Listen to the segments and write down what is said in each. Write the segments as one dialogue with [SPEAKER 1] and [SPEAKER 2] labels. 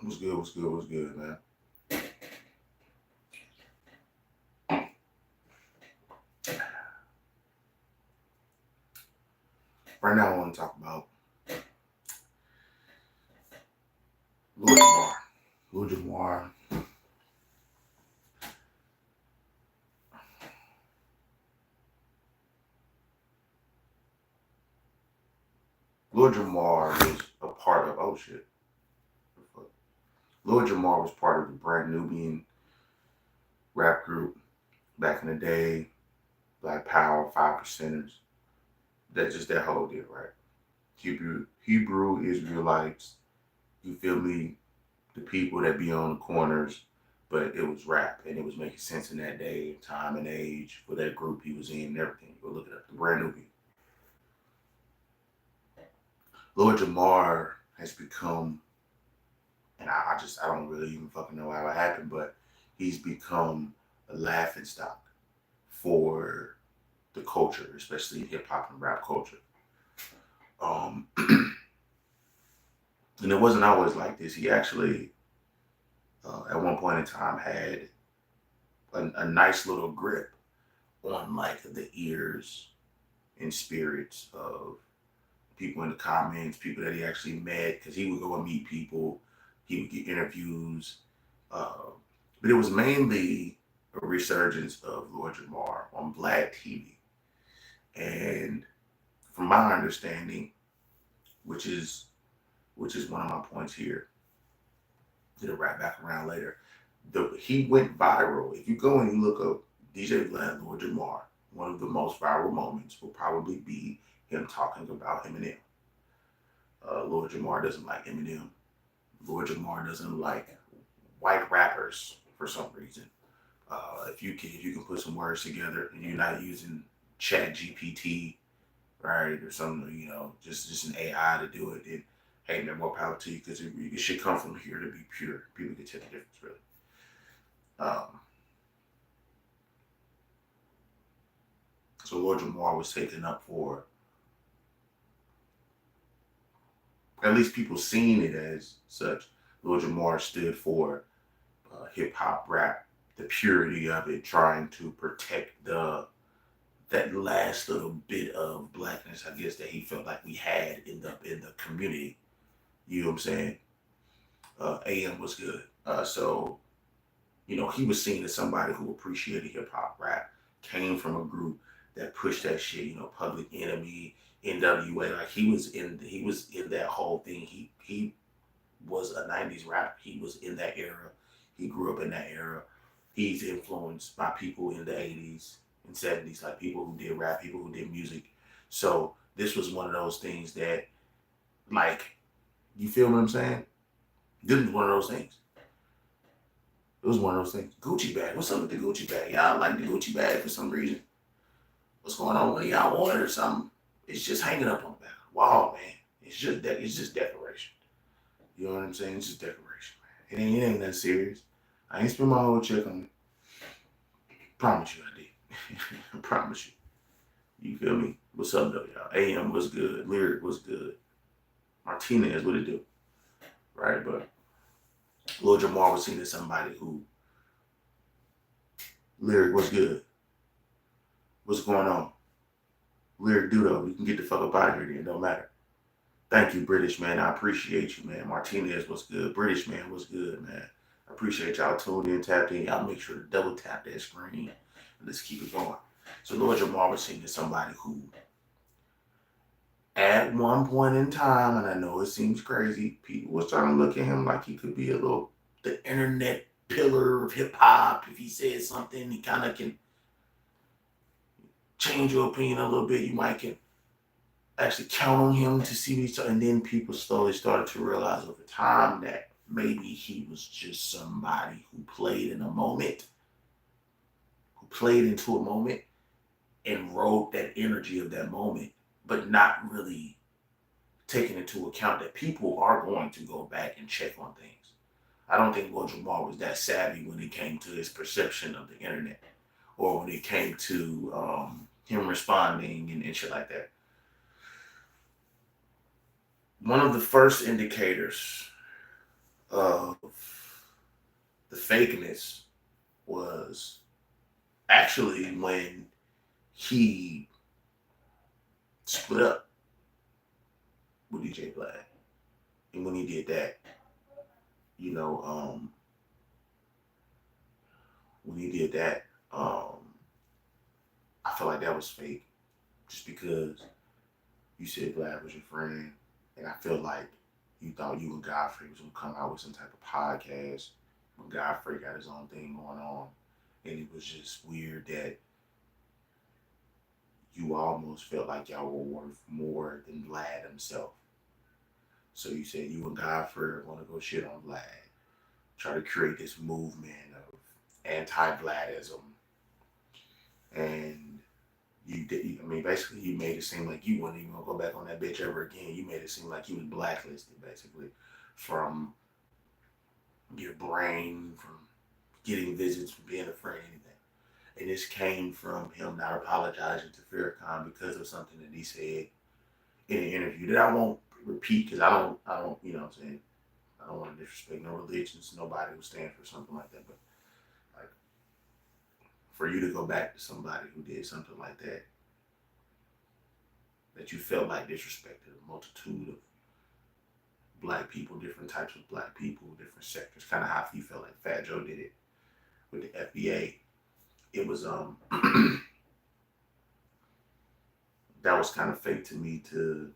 [SPEAKER 1] What's good? What's good? What's good, man? Right now, I want to talk about Lil Jamar. Lil Jamar. Lil Jamar was a part of. Oh shit. Lil Jamar was part of the Brand Nubian rap group back in the day. Black Power, 5%ers. That's just that whole deal, right? Hebrew Israelites. You feel me? The people that be on the corners, but it was rap and it was making sense in that day, time, and age for that group he was in and everything. Go look it up. The Brand Nubian. Lord Jamar has become, and I don't really even fucking know how it happened, but he's become a laughing stock for the culture, especially hip hop and rap culture. Um, and it wasn't always like this. He actually, at one point in time, had a nice little grip on like the ears and spirits of people in the comments, people that he actually met, because he would go and meet people, he would get interviews. Uh, but it was mainly a resurgence of Lord Jamar on Vladtv. And from my understanding, which is one of my points here, it'll wrap back around later. He went viral. If you go and you look up DJ Vlad, Lord Jamar, one of the most viral moments will probably be him talking about Eminem. Lord Jamar doesn't like Eminem. Lord Jamar doesn't like white rappers for some reason. If you can put some words together and you're not using Chat GPT, right, or something, just an AI to do it, then hey man, more power to you because it should come from here to be pure. People can tell the difference really. Um, so Lord Jamar was taken up for, at least people seeing it as such. Lord Jamar stood for hip hop rap, the purity of it, trying to protect that last little bit of blackness, I guess, that he felt like we had in the community. You know what I'm saying? AM was good. So he was seen as somebody who appreciated hip hop rap, came from a group that pushed that shit. Public Enemy, NWA. Like he was in that whole thing. He was a '90s rapper. He was in that era. He grew up in that era. He's influenced by people in the '80s and '70s, like people who did rap, people who did music. So this was one of those things that, like, you feel what I'm saying? This was one of those things. It was one of those things. Gucci bag. What's up with the Gucci bag? Y'all like the Gucci bag for some reason. What's going on? When y'all want it or something? It's just hanging up on the back of the wall, man. It's just decoration. You know what I'm saying? It's just decoration, man. It ain't that serious. I ain't spend my whole check on it. Promise you I did. I promise you. You feel me? What's up though, y'all? AM was good. Lyric was good. Martinez, what it do? Right, but Lil Jamar was seen as somebody who lyric was good. What's going on? Lyric do though. We can get the fuck up out of here then. It don't matter. Thank you, British man. I appreciate you, man. Martinez was good. British man was good, man. I appreciate y'all tuned in, tapped in. Y'all make sure to double tap that screen. And let's keep it going. So Lord Jamar was seen as somebody who, at one point in time, and I know it seems crazy, people was trying to look at him like he could be the internet pillar of hip hop. If he says something, he kind of can change your opinion a little bit. You might can actually count on him to see what he's talking. And then people slowly started to realize over time that maybe he was just somebody who played in a moment, who played into a moment and rode that energy of that moment, but not really taking into account that people are going to go back and check on things. I don't think Lil Jamar was that savvy when it came to his perception of the internet or when it came to him responding and shit like that. One of the first indicators of the fakeness was actually when he split up with DJ Vlad. And when he did that, you know, when he did that, I feel like that was fake. Just because you said Vlad was your friend, and I feel like you thought you and Godfrey was gonna come out with some type of podcast when Godfrey got his own thing going on. And it was just weird that you almost felt like y'all were worth more than Vlad himself. So you said you and Godfrey want to go shit on Vlad, try to create this movement of anti-Vladism, and you did. I mean, basically, you made it seem like you wouldn't even gonna go back on that bitch ever again. You made it seem like you was blacklisted, basically, from your brain, from getting visits, from being a friend, anything. And this came from him not apologizing to Farrakhan because of something that he said in an interview that I won't repeat because I don't, you know what I'm saying? I don't want to disrespect no religions, nobody who stands for something like that. But like, for you to go back to somebody who did something like that you felt like disrespected a multitude of black people, different types of black people, different sectors, kind of how you felt like Fat Joe did it with the FBA. It was that was kind of fake to me. To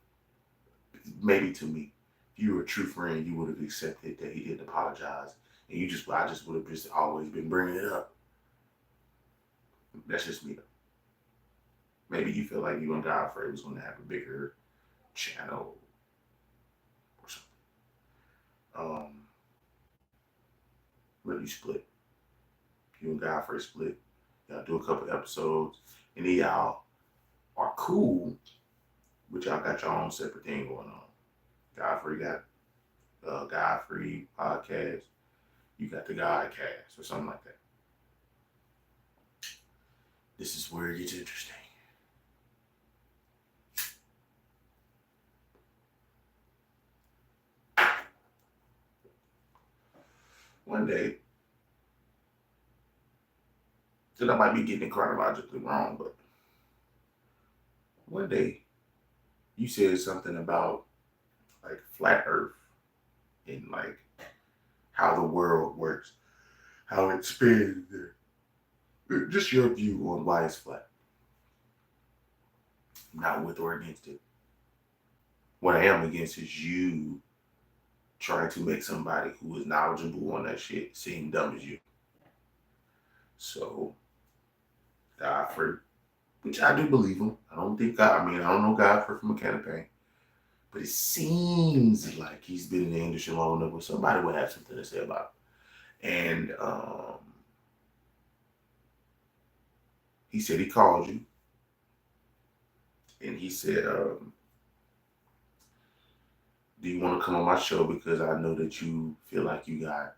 [SPEAKER 1] me, if you were a true friend, you would have accepted that he didn't apologize, and I just would have just always been bringing it up. That's just me though. Maybe you feel like you and Godfrey was going to have a bigger channel or something. But you split. You and Godfrey split. Y'all do a couple episodes, and then y'all are cool, but y'all got your own separate thing going on. Godfrey got Godfrey podcast. You got the Godcast or something like that. This is where it gets interesting. One day, because I might be getting it chronologically wrong, but one day you said something about like flat Earth and like how the world works, how it spins. Just your view on why it's flat. I'm not with or against it. What I am against is you trying to make somebody who is knowledgeable on that shit seem dumb as you. So, Godfrey, which I do believe him. I don't know Godfrey from a can of paint. But it seems like he's been in the industry long enough where somebody would have something to say about it. And he said he called you. And he said, do you want to come on my show? Because I know that you feel like you feel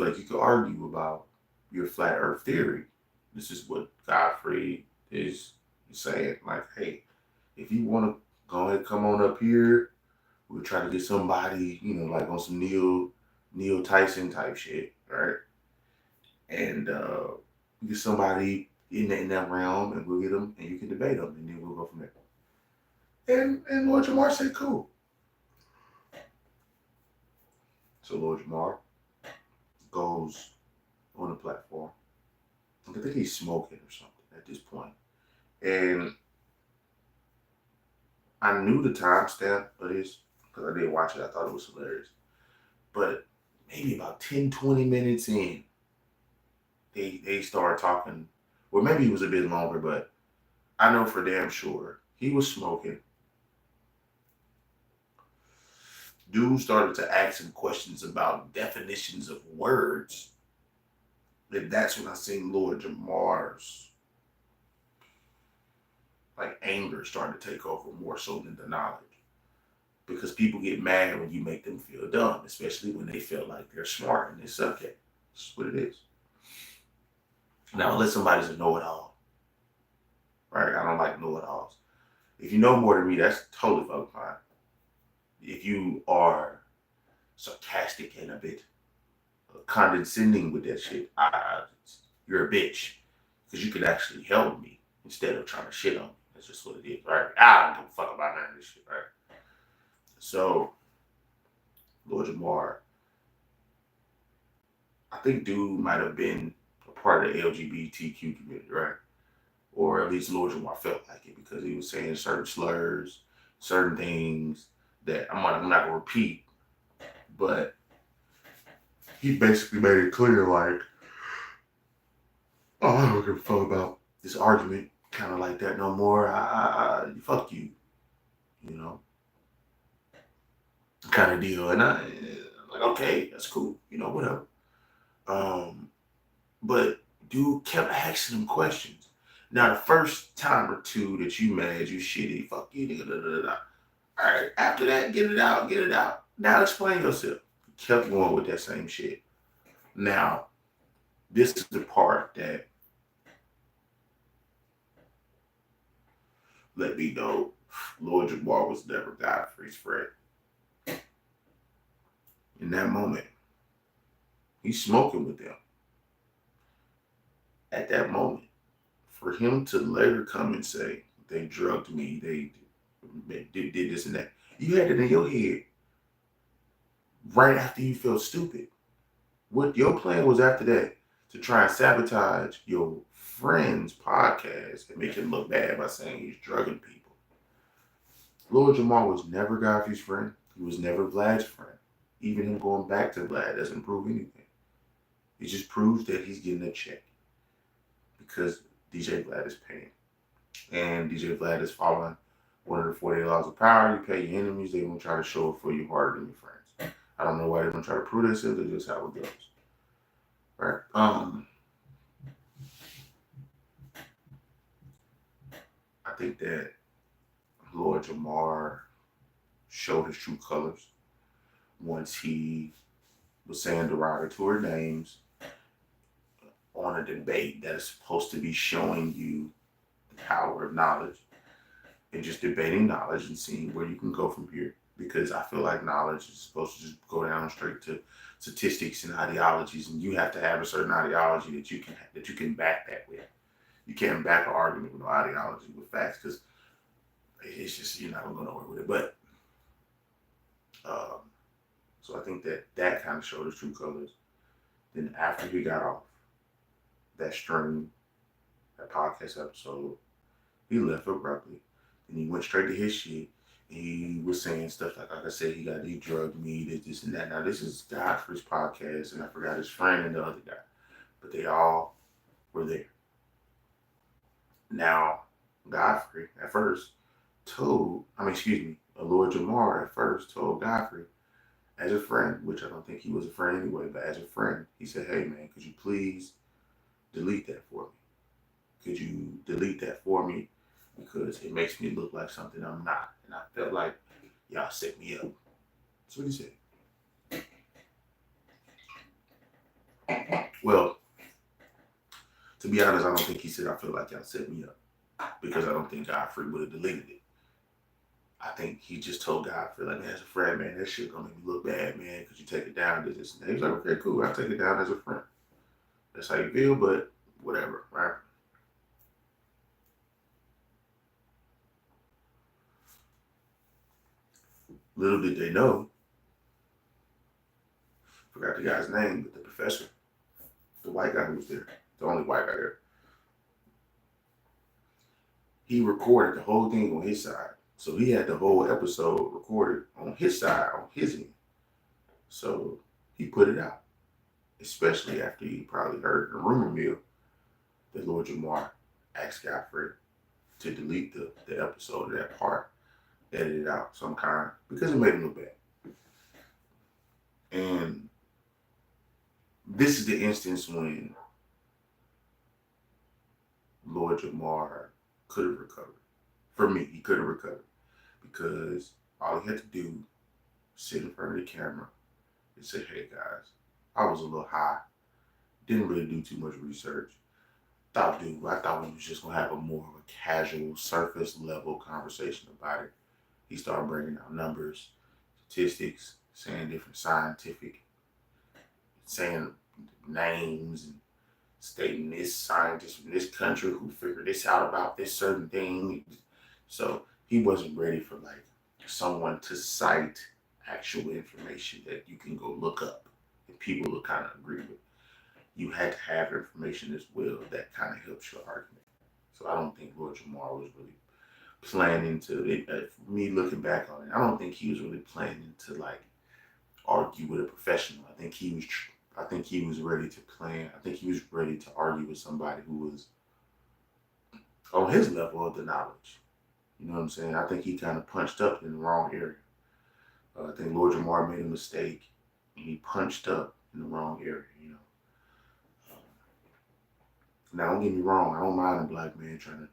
[SPEAKER 1] like you could argue about your flat earth theory. This is what Godfrey is saying. Like, hey, if you want to go ahead and come on up here, we'll try to get somebody, like on some Neil Tyson type shit, right? And get somebody in that realm, and we'll get them, and you can debate them, and then we'll go from there. And Lord Jamar said, cool. So Lord Jamar goes on the platform. I think he's smoking or something at this point. And I knew the timestamp of this because I did watch it. I thought it was hilarious. But maybe about 10, 20 minutes in, they started talking. Well, maybe it was a bit longer, but I know for damn sure he was smoking. Dude started to ask him questions about definitions of words. And that's when I seen Lord Jamar's anger started to take over more so than the knowledge. Because people get mad when you make them feel dumb, especially when they feel like they're smart in this subject. That's what it is. Now, unless somebody's a know-it-all, right? I don't like know-it-alls. If you know more than me, that's totally fucking fine. If you are sarcastic and a bit condescending with that shit. You're a bitch because you could actually help me instead of trying to shit on me. That's just what it is, right? I don't give a fuck about none of this shit, right? So, Lord Jamar, I think dude might have been a part of the LGBTQ community, right? Or at least Lord Jamar felt like it because he was saying certain slurs, certain things that I'm not gonna repeat, but he basically made it clear like, oh, I don't give a fuck about this argument, kind of like that no more. Fuck you, you know, kind of deal. And I'm like, okay, that's cool, whatever. But dude kept asking him questions. Now the first time or two that you mad, you shitty, fuck you, nigga, da da da. All right, after that, get it out, get it out. Now explain yourself. He kept going with that same shit. Now, this is the part that let me know Lord Jamar was never Godfrey's friend. In that moment, he's smoking with them. At that moment, for him to later come and say, they drugged me, they did this and that, you had it in your head right after you felt stupid. What your plan was after that to try and sabotage your friend's podcast and make him look bad by saying he's drugging people. Lord Jamar was never Godfrey's friend. He was never Vlad's friend. Even him going back to Vlad doesn't prove anything. It just proves that he's getting a check because DJ Vlad is paying. And DJ Vlad is following one of the 48 laws of power. You pay your enemies, they're going to try to show it for you harder than your friends. I don't know why they're going to try to prove themselves. That's just how it goes. Right? I think that Lord Jamar showed his true colors once he was saying derogatory names on a debate that is supposed to be showing you the power of knowledge and just debating knowledge and seeing where you can go from here. Because I feel like knowledge is supposed to just go down straight to statistics and ideologies, and you have to have a certain ideology that you can back that with. You can't back an argument with no ideology with facts because it's just you're not gonna go nowhere with it. But so I think that kind of showed his true colors. Then after he got off that stream, that podcast episode, he left abruptly. And he went straight to his shit. He was saying stuff like I said, he drugged me, this and that. Now this is Godfrey's podcast, and I forgot his friend and the other guy. But they all were there. Now, Godfrey at first Lord Jamar at first told Godfrey, as a friend, which I don't think he was a friend anyway, but as a friend, he said, hey man, could you please delete that for me? Could you delete that for me? Because it makes me look like something I'm not. And I felt like y'all set me up. That's what he said. Well, to be honest, I don't think he said I feel like y'all set me up. Because I don't think Godfrey would have deleted it. I think he just told Godfrey, like, man, as a friend, man, that shit gonna make me look bad, man. Could you take it down to this and that? He was like, okay, cool, I'll take it down as a friend. That's how you feel, but whatever, right? Little did they know, forgot the guy's name, but the professor, the white guy who was there, the only white guy there, he recorded the whole thing on his side. So he had the whole episode recorded on his side, on his end. So he put it out, especially after he probably heard the rumor mill that Lord Jamar asked Godfrey to delete the episode of that part, edit it out some kind, because it made him look bad. And this is the instance when Lord Jamar could have recovered. For me, he could have recovered. Because all he had to do was sit in front of the camera and say, hey guys, I was a little high. Didn't really do too much research. I thought we was just going to have a more of a casual, surface level conversation about it. He started bringing out numbers, statistics, saying different scientific, saying names and stating this scientist from this country who figured this out about this certain thing. So he wasn't ready for like someone to cite actual information that you can go look up and people will kind of agree with. You had to have information as well that kind of helps your argument. So I don't think Lord Jamar was really planning to. For me looking back on it, I don't think he was really planning to like argue with a professional. I think he was ready to plan. I think he was ready to argue with somebody who was on his level of the knowledge. You know what I'm saying? I think he kind of punched up in the wrong area. I think Lord Jamar made a mistake and he punched up in the wrong area. You know. Now don't get me wrong. I don't mind a black man trying to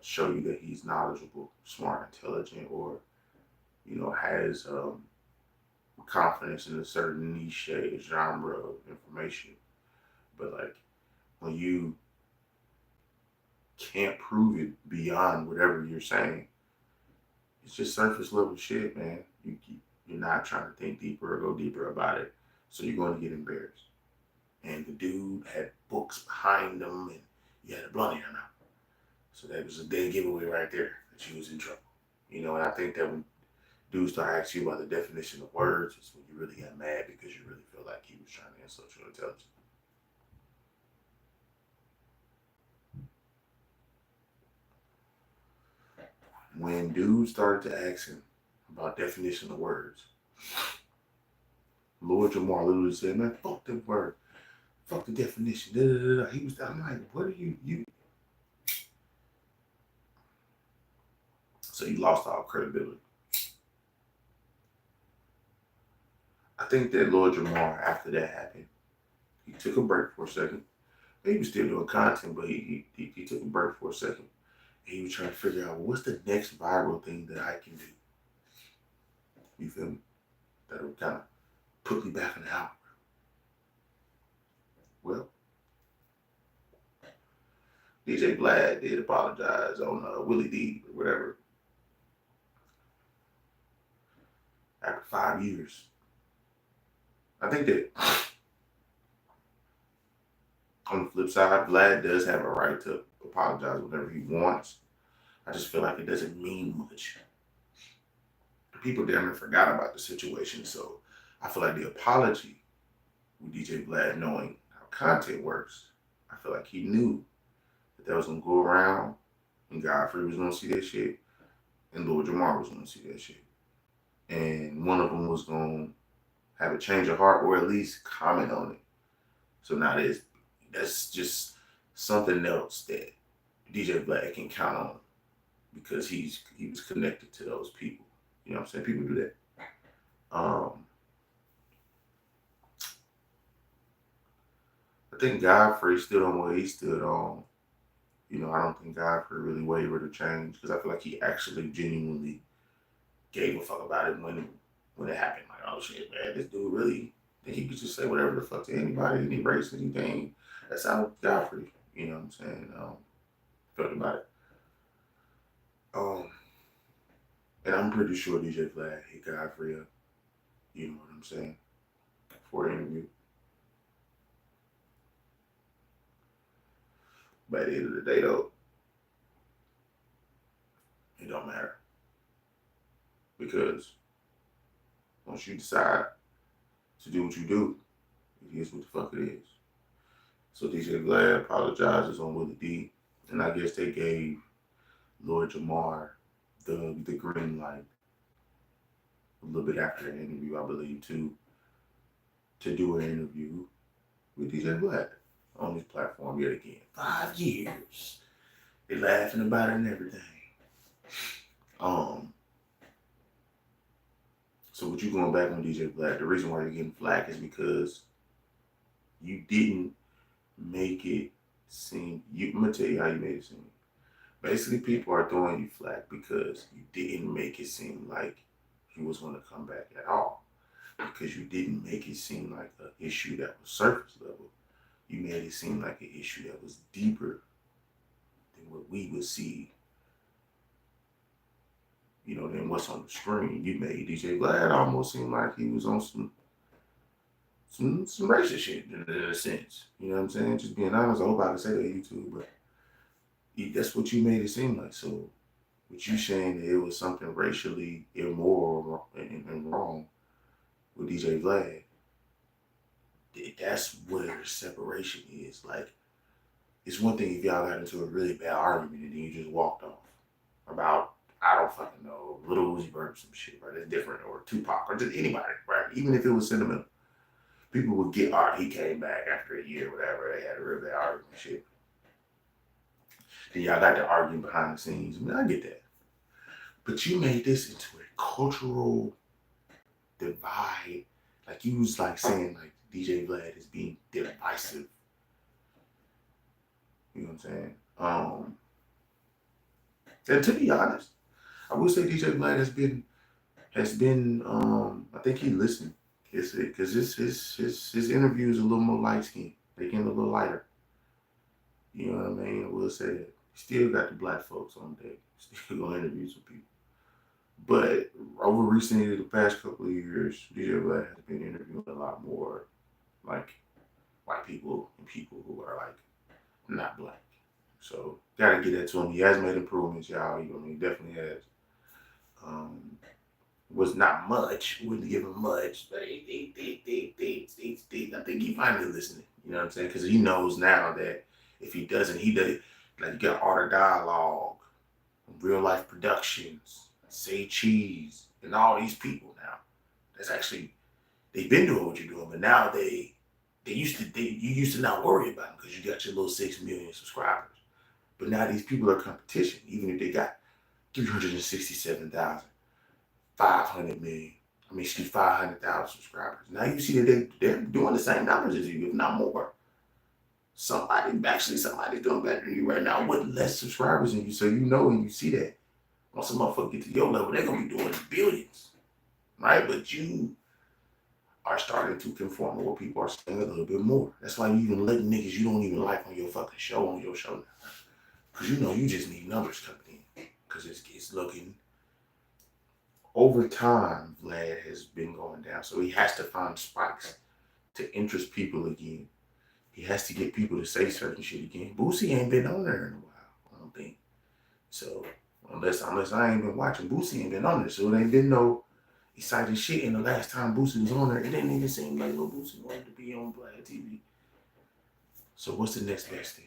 [SPEAKER 1] show you that he's knowledgeable, smart, intelligent, or has confidence in a certain niche genre of information. But like when you can't prove it beyond whatever you're saying, it's just surface level shit, man. You're not trying to think deeper or go deeper about it, so you're going to get embarrassed. And the dude had books behind him, and he had a blunt in your mouth. So that was a dead giveaway right there that you was in trouble. And I think that when dudes start asking you about the definition of words, it's when you really get mad because you really feel like he was trying to insult your intelligence. When dudes started to ask him about definition of words, Lord Jamar literally said, "Man, fuck the word, fuck the definition." Da, da, da, da. I'm like, what are you? So you lost all credibility. I think that Lord Jamar, after that happened, he took a break for a second. He was still doing content, but he took a break for a second. And he was trying to figure out what's the next viral thing that I can do. You feel me? That'll kind of put me back in the algorithm. Well, DJ Vlad did apologize on Willie D or whatever. After 5 years. I think that on the flip side, Vlad does have a right to apologize whenever he wants. I just feel like it doesn't mean much. People damn near forgot about the situation, so I feel like the apology with DJ Vlad knowing how content works, I feel like he knew that was gonna go around and Godfrey was gonna see that shit and Lord Jamar was gonna see that shit. And one of them was gonna have a change of heart or at least comment on it. So now that's just something else that DJ Vlad can count on because he was connected to those people. You know what I'm saying? People do that. I think Godfrey stood on what he stood on. I don't think Godfrey really wavered or changed because I feel like he actually genuinely gave a fuck about it when it happened. Like, oh shit, man, this dude really think he could just say whatever the fuck to anybody, any race, anything. That's how Godfrey, you know what I'm saying, felt about it. And I'm pretty sure DJ Vlad hit Godfrey up, you know what I'm saying, for an interview. By the end of the day, though, it don't matter. Because once you decide to do what you do, it is what the fuck it is. So DJ Vlad apologizes on Willie D, and I guess they gave Lord Jamar the green light a little bit after the interview, I believe, to do an interview with DJ Vlad on his platform yet again. 5 years. They're laughing about it and everything. So what you going back on DJ Vlad, the reason why you're getting flack is because you didn't make it seem, I'm going to tell you how you made it seem. Basically, people are throwing you flack because you didn't make it seem like he was going to come back at all. Because you didn't make it seem like an issue that was surface level. You made it seem like an issue that was deeper than what we would see, than what's on the screen. You made DJ Vlad almost seem like he was on some racist shit in a sense. You know what I'm saying? Just being honest, I hope I can say that to YouTube, but that's what you made it seem like. So, with you saying that it was something racially immoral and wrong with DJ Vlad, that's where separation is. Like, it's one thing if y'all got into a really bad argument and then you just walked off about, I don't fucking know, Little Uzi Vert or some shit, right? That's different, or Tupac, or just anybody, right? Even if it was sentimental, people would get, all right, he came back after a year, whatever. They had a real bad argument, shit. Then y'all got to arguing behind the scenes. I mean, I get that. But you made this into a cultural divide. Like, you was like saying like DJ Vlad is being divisive. You know what I'm saying? And to be honest, I would say DJ Vlad has been I think he listened. Because his interview is a little more light skinned. They getting a little lighter. You know what I mean? I will say that. Still got the black folks on deck. Still gonna interview some people. But over recently, the past couple of years, DJ Vlad has been interviewing a lot more like white people and people who are like not black. So gotta get that to him. He has made improvements, y'all. You know, he definitely has. Was not much, wouldn't give him much, but I think he finally listening. You know what I'm saying? Because he knows now that if he doesn't, he does. Like, you got Art of Dialogue, Real Life Productions, Say Cheese, and all these people now. That's actually, they've been doing what you're doing, but now you used to not worry about them because you got your little 6 million subscribers. But now these people are competition, even if they got 367,000. 500 million. 500,000 subscribers. Now you see that they're doing the same numbers as you, if not more. Somebody's doing better than you right now with less subscribers than you. So you know, and you see that once a motherfucker get to your level, they're gonna be doing billions, right? But you are starting to conform to what people are saying a little bit more. That's why you even let niggas you don't even like on your fucking show now, because you know you just need numbers coming in, because it's looking. Over time, Vlad has been going down, so he has to find spikes to interest people again. He has to get people to say certain shit again. Boosie ain't been on there in a while, I don't think. So unless I ain't been watching, Boosie ain't been on there, so there ain't been no exciting shit. And the last time Boosie was on there, it didn't even seem like Lil Boosie wanted to be on Vladtv. So what's the next best thing?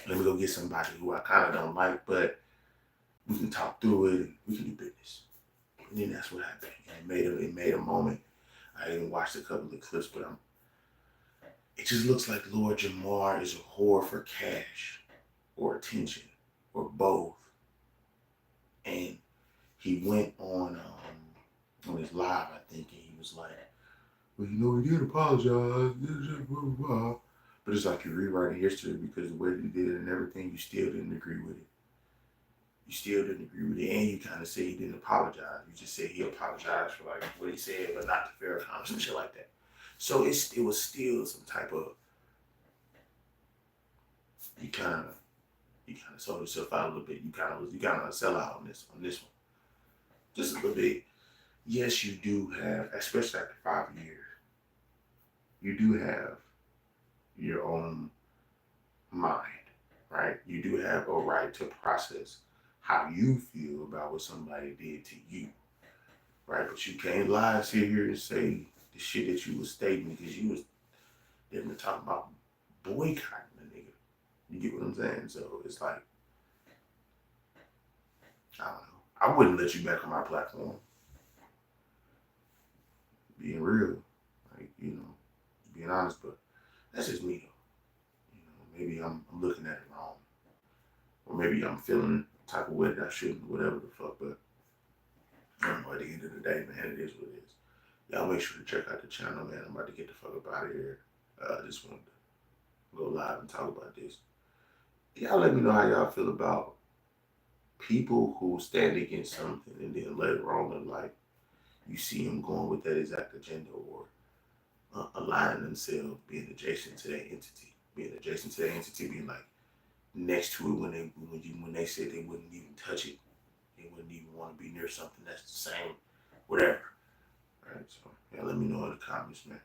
[SPEAKER 1] Let me go get somebody who I kind of don't like, but we can talk through it and we can do business. And then that's what happened. And it made a moment. I even watched a couple of clips, but it just looks like Lord Jamar is a whore for cash or attention or both. And he went on his live, I think, and he was like, well, he did apologize, but it's like you're rewriting history because the way he did it and everything, you still didn't agree with it. You still didn't agree with it, and you kind of said he didn't apologize. You just said he apologized for like what he said, but not the Farrakhan, some shit like that. So it was still some type of, you kind of sold yourself out a little bit. You kind of a sellout on this one, just a little bit. Yes, you do have, especially after 5 years, you do have your own mind, right? You do have a right to process how you feel about what somebody did to you, right? But you can't lie, sit here and say the shit that you was stating because you was definitely talking about boycotting the nigga. You get what I'm saying? So it's like, I don't know. I wouldn't let you back on my platform. Being real, like, being honest, but that's just me though. Maybe I'm looking at it wrong. Or maybe I'm feeling the type of way that I shouldn't, whatever the fuck, but I don't know, at the end of the day, man, it is what it is. Y'all make sure to check out the channel, man. I'm about to get the fuck up out of here. I just wanted to go live and talk about this. Y'all let me know how y'all feel about people who stand against something and then later on in life, you see them going with that exact agenda or aligning themselves, being adjacent to that entity, being like next to it when they said they wouldn't even touch it. They wouldn't even want to be near something that's the same, whatever. Right? So yeah, let me know in the comments, man.